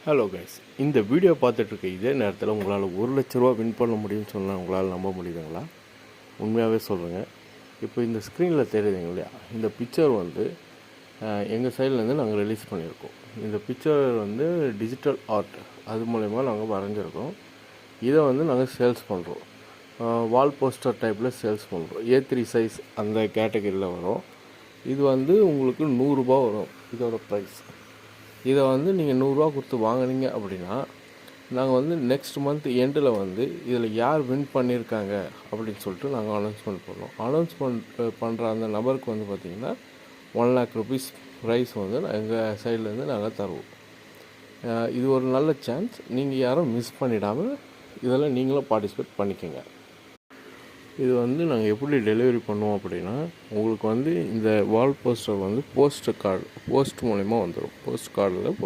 Hello guys, இந்த video பார்த்துட்ருக்க இதே நேரத்தில் உங்களால் ₹1,00,000 வின் பண்ண முடியும்னு சொன்னால் உங்களால் நம்ப முடியுதுங்களா? உண்மையாகவே சொல்கிறேங்க. இப்போ இந்த ஸ்க்ரீனில் தெரியுதுங்க இல்லையா, இந்த பிக்சர் வந்து எங்கள் சைட்லேருந்து நாங்கள் ரிலீஸ் பண்ணியிருக்கோம். இந்த பிக்சர் வந்து டிஜிட்டல் ஆர்ட், அது மூலயமா நாங்கள் வரைஞ்சிருக்கோம். இதை வந்து நாங்கள் சேல்ஸ் பண்ணுறோம். வால் போஸ்டர் டைப்பில் சேல்ஸ் பண்ணுறோம். A3 சைஸ் அந்த கேட்டகரியில் வரும். இது வந்து உங்களுக்கு ₹100 வரும் இதோட ப்ரைஸ். இதை வந்து நீங்கள் ₹100 கொடுத்து வாங்கினீங்க அப்படின்னா, நாங்கள் வந்து நெக்ஸ்ட் மந்த் எண்டில் வந்து இதில் யார் வின் பண்ணியிருக்காங்க அப்படின்னு சொல்லிட்டு நாங்கள் அனௌன்ஸ்மெண்ட் பண்ணோம். அனௌன்ஸ்மெண்ட் பண்ணுற அந்த நபருக்கு வந்து பார்த்திங்கன்னா ₹1,00,000 ப்ரைஸ் வந்து எங்கள் சைட்லேருந்து நாங்கள் தருவோம். இது ஒரு நல்ல சான்ஸ். நீங்கள் யாரும் மிஸ் பண்ணிடாமல் இதில் நீங்களும் பார்ட்டிசிபேட் பண்ணிக்கோங்க. இது வந்து நாங்கள் எப்படி டெலிவரி பண்ணுவோம் அப்படின்னா, உங்களுக்கு வந்து இந்த வால் போஸ்டர் வந்து போஸ்ட் மூலிமா வந்துடும். போஸ்ட் கார்டில்